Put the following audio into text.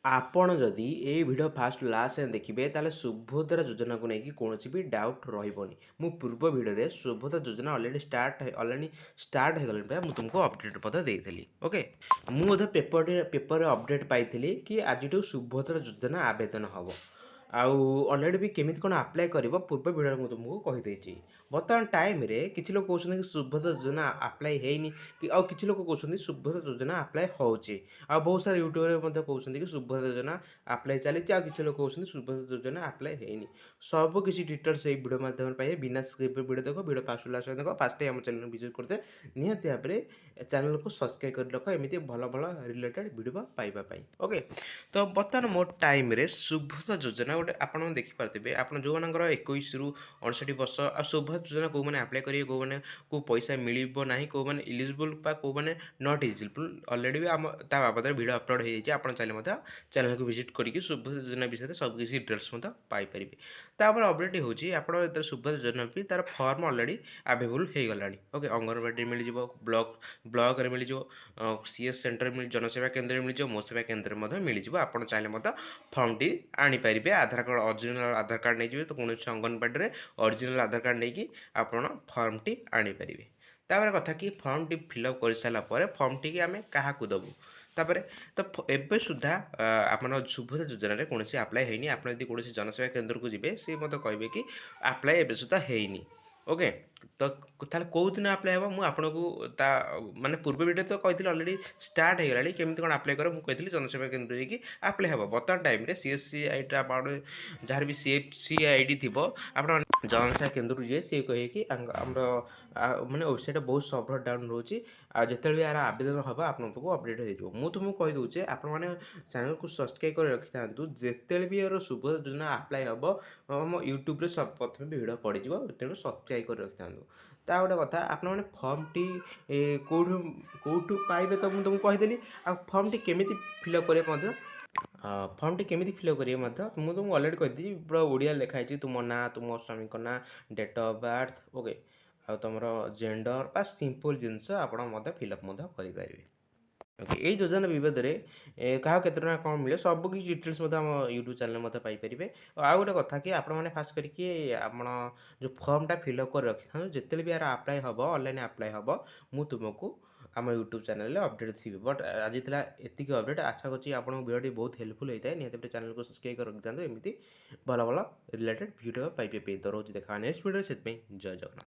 ଆପଣ ଯଦି ଏଇ ଭିଡ଼ିଓ ଫାର୍ଷ୍ଟ ଲାଷ୍ଟ ଯାଏଁ ଦେଖିବେ ତାହେଲେ ସୁଭଦ୍ରା ଯୋଜନାକୁ ନେଇକି କୌଣସି ବି ଡାଉଟ୍ ରହିବନି। ମୁଁ ପୂର୍ବ ଭିଡ଼ିଓରେ ସୁଭଦ୍ରା ଯୋଜନା ଅଲରେଡ଼ି ଷ୍ଟାର୍ଟ ହେଇଗଲାଣି ପ୍ରାୟ ମୁଁ ତୁମକୁ ଅପଡ଼େଟ୍ ମଧ୍ୟ ଦେଇଥିଲି। ଓକେ, ମୁଁ ମଧ୍ୟ ପେପରରେ ଅପଡ଼େଟ୍ ପାଇଥିଲି କି ଆଜିଠୁ ସୁଭଦ୍ରା ଯୋଜନା ଆବେଦନ ହେବ। ଆଉ ଅଲରେଡ଼ି ବି କେମିତି କ'ଣ ଆପ୍ଲାଏ କରିବ ପୂର୍ବ ଭିଡ଼ିଓରେ ମୁଁ ତୁମକୁ କହିଦେଇଛି। ବର୍ତ୍ତମାନ ଟାଇମ୍ରେ କିଛି ଲୋକ କହୁଛନ୍ତି କି ସୁଭଦ୍ରା ଯୋଜନା ଆପ୍ଲାଏ ହେଇନି, କି ଆଉ କିଛି ଲୋକ କହୁଛନ୍ତି ସୁଭଦ୍ରା ଯୋଜନା ଆପ୍ଲାଏ ହେଉଛି। ଆଉ ବହୁତ ସାରା ୟୁଟ୍ୟୁବରେ ମଧ୍ୟ କହୁଛନ୍ତି କି ସୁଭଦ୍ରା ଯୋଜନା ଆପ୍ଲାଏ ଚାଲିଛି, ଆଉ କିଛି ଲୋକ କହୁଛନ୍ତି ସୁଭଦ୍ରା ଯୋଜନା ଆପ୍ଲାଏ ହେଇନି। ସବୁ କିଛି ଡିଟେଲ୍ସ ଏଇ ଭିଡ଼ିଓ ମାଧ୍ୟମରେ ପାଇବେ। ବିନା ସ୍କ୍ରିପ୍ଟରେ ଭିଡ଼ିଓ ଦେଖ, ଭିଡ଼ିଓ ଫାର୍ଷ୍ଟ ଲାଷ୍ଟ ଯାଏଁ ଦେଖ। ଫାର୍ଷ୍ଟ ଟାଇମ୍ ଆମ ଚ୍ୟାନେଲ୍ ଭିଜିଟ୍ କରିତେ ନିହାତି ଭାବରେ ଚ୍ୟାନେଲକୁ ସବସ୍କ୍ରାଇବ୍ କରି ରଖ ଏମିତି ଭଲ ଭଲ ରିଲେଟେଡ୍ ଭିଡ଼ିଓ ପାଇବା ପାଇଁ। ଓକେ, ତ ବର୍ତ୍ତମାନ ମୋ ଟାଇମ୍ରେ ସୁଭଦ୍ରା ଯୋଜନା ଗୋଟେ ଆପଣ ଦେଖିପାରୁଥିବେ, ଆପଣ ଯେଉଁମାନଙ୍କର 21ରୁ 68 ବର୍ଷ, ଆଉ ସୁଭଦ୍ରା ଯୋଜନା କେଉଁମାନେ ଆପ୍ଲାଏ କରିବେ, କେଉଁମାନଙ୍କୁ ପଇସା ମିଳିବ ନାହିଁ, କେଉଁମାନେ ଇଲିଜିବୁଲ୍ ବା କେଉଁମାନେ ନଟ୍ ଇଲିଜିବୁଲ୍, ଅଲରେଡ଼ି ବି ଆମ ତା ବାବଦରେ ଭିଡ଼ିଓ ଅପଲୋଡ଼ ହେଇଯାଇଛି। ଆପଣ ଚାହିଁଲେ ମଧ୍ୟ ଚ୍ୟାନେଲକୁ ଭିଜିଟ୍ କରିକି ସୁଭଦ୍ରା ଯୋଜନା ବିଷୟରେ ସବୁ କିଛି ଡିଟେଲ୍ସ ମଧ୍ୟ ପାଇପାରିବେ। ତାପରେ ଅପଡ଼େଟ୍ ହେଉଛି ଆପଣ ଯେତେବେଳେ ସୁଭଦ୍ରା ଯୋଜନା ବି ତାର ଫର୍ମ ଅଲରେଡ଼ି ଆଭେଲେବୁଲ୍ ହେଇଗଲାଣି। ଓକେ, ଅଙ୍ଗନବାଡ଼ିରେ ମିଳିଯିବ, ବ୍ଲକରେ ମିଳିଯିବ, CS ସେଣ୍ଟରରେ ଜନସେବା କେନ୍ଦ୍ରରେ ମିଳିଯିବ, ମୋ ସେବା କେନ୍ଦ୍ରରେ ମଧ୍ୟ ମିଳିଯିବ। ଆପଣ ଚାହିଁଲେ ମଧ୍ୟ ଫର୍ମଟି ଆଣିପାରିବେ। ଆଧାର କାର୍ଡ଼, ଅରିଜିନାଲ୍ ଆଧାର କାର୍ଡ଼ ନେଇଯିବେ, ତ କୌଣସି ଅଙ୍ଗନବାଡ଼ିରେ ଅରିଜିନାଲ୍ ଆଧାର କାର୍ଡ଼ ନେଇକି ଆପଣ ଫର୍ମଟି ଆଣିପାରିବେ। ତାପରେ କଥା କି ଫର୍ମଟି ଫିଲ୍ଅପ୍ କରିସାରିଲା ପରେ ଫର୍ମଟିକି ଆମେ କାହାକୁ ଦେବୁ, ତାପରେ ତ ଏବେ ସୁଦ୍ଧା ଆପଣ ସୁଭଦ୍ରା ଯୋଜନାରେ କୌଣସି ଆପ୍ଲାଏ ହେଇନି। ଆପଣ ଯଦି କୌଣସି ଜନସେବା କେନ୍ଦ୍ରକୁ ଯିବେ, ସିଏ ମଧ୍ୟ କହିବେ କି ଆପ୍ଲାଏ ଏବେ ସୁଦ୍ଧା ହେଇନି। ଓକେ, ତ ତାହେଲେ କେଉଁ ଦିନ ଆପ୍ଲାଏ ହେବ ମୁଁ ଆପଣଙ୍କୁ ତା ମାନେ ପୂର୍ବ ଭିଡ଼ିଓ ତ କହିଥିଲି ଅଲରେଡ଼ି ଷ୍ଟାର୍ଟ ହେଇଗଲାଣି। କେମିତି କ'ଣ ଆପ୍ଲାଏ କରିବ ମୁଁ କହିଥିଲି ଜନସେବା କେନ୍ଦ୍ର ଯାଇକି ଆପ୍ଲାଏ ହେବ। ବର୍ତ୍ତମାନ ଟାଇମ୍ରେ CSC ଆଇଡ଼ିଟା ଆପଣ ଯାହାର ବି CFC ଆଇଡ଼ି ଥିବ, ଆପଣ ଜନସେବା କେନ୍ଦ୍ରକୁ ଯିବେ, ସିଏ କହିବେ କି ଆମର ମାନେ ୱେବସାଇଟ୍ ବହୁତ ସର୍ଭର ଡାଉନ୍ ରହୁଛି, ଆଉ ଯେତେବେଳେ ବି ଏହାର ଆବେଦନ ହେବ ଆପଣଙ୍କୁ ଅପଡ଼େଟ୍ ହେଇଯିବ। ମୁଁ ତୁମକୁ କହିଦେଉଛି ଆପଣମାନେ ଚ୍ୟାନେଲକୁ ସବସ୍କ୍ରାଇବ୍ କରି ରଖିଥାନ୍ତୁ। ଯେତେବେଳେ ବି ଏହାର ସୁଭଦ୍ରା ଯୋଜନା ଆପ୍ଲାଏ ହେବ ଆମ ୟୁଟ୍ୟୁବରେ ପ୍ରଥମେ ବି ଭିଡ଼ିଓ ପଡ଼ିଯିବ, ତେଣୁ ସବସ୍କ୍ରାଇବ୍ କରି ରଖିଥାନ୍ତୁ। ତା ଗୋଟେ କଥା, ଆପଣମାନେ ଫର୍ମଟି କେଉଁଠୁ ପାଇବେ ତ ମୁଁ ତୁମକୁ କହିଦେଲି। ଆଉ ଫର୍ମଟି କେମିତି ଫିଲ୍ଅପ୍ କରିବେ ମଧ୍ୟ, ଫର୍ମଟି କେମିତି ଫିଲ୍ଅପ୍ କରିବେ ମଧ୍ୟ ମୁଁ ତୁମକୁ ଅଲରେଡ଼ି କହିଦେଇଛି। ପୁରା ଓଡ଼ିଆ ଲେଖା ହେଇଛି, ତୁମ ନାଁ, ତୁମ ସ୍ୱାମୀଙ୍କ ନାଁ, ଡେଟ୍ ଅଫ୍ ବାର୍ଥ, ଓକେ, ଆଉ ତୁମର ଜେଣ୍ଡର ବା ସିମ୍ପଲ୍ ଜିନିଷ ଆପଣ ମଧ୍ୟ ଫିଲ୍ଅପ୍ ମଧ୍ୟ କରିପାରିବେ। ଓକେ, ଏଇ ଯୋଜନା ବିବାଦରେ କାହାକୁ କେତେ ଟଙ୍କା କ'ଣ ମିଳେ ସବୁ କିଛି ଡିଟେଲ୍ସ ମଧ୍ୟ ଆମ ୟୁଟ୍ୟୁବ୍ ଚ୍ୟାନେଲ୍ ମଧ୍ୟ ପାଇପାରିବେ। ଆଉ ଗୋଟେ କଥା କି ଆପଣମାନେ ଫାଷ୍ଟ କରିକି ଆପଣ ଯେଉଁ ଫର୍ମଟା ଫିଲ୍ଅପ୍ କରି ରଖିଥାନ୍ତୁ। ଯେତେବେଳେ ବି ଏହାର ଆପ୍ଲାଏ ହେବ, ଅନଲାଇନ୍ ଆପ୍ଲାଏ ହେବ, ମୁଁ ତୁମକୁ ଆମ ୟୁଟ୍ୟୁବ୍ ଚ୍ୟାନେଲ୍ରେ ଅପଡ଼େଟ୍ ଥିବି। ବଟ୍ ଆଜି ଥିଲା ଏତିକି ଅପଡ଼େଟ୍। ଆଶା କରୁଛି ଆପଣଙ୍କୁ ଭିଡ଼ିଓଟି ବହୁତ ହେଲ୍ପଫୁଲ୍ ହେଇଥାଏ। ନିହାତି ଭାବରେ ଚ୍ୟାନେଲକୁ ସବସ୍କ୍ରାଇବ୍ କରି ରଖିଥାନ୍ତୁ ଏମିତି ଭଲ ଭଲ ରିଲେଟେଡ୍ ଭିଡ଼ିଓ ପାଇବା ପାଇଁ। ତ ରହୁଛି ଦେଖା ନେକ୍ସଟ ଭିଡ଼ିଓରେ, ସେଥିପାଇଁ ଜୟ ଜଗନ୍ନାଥ।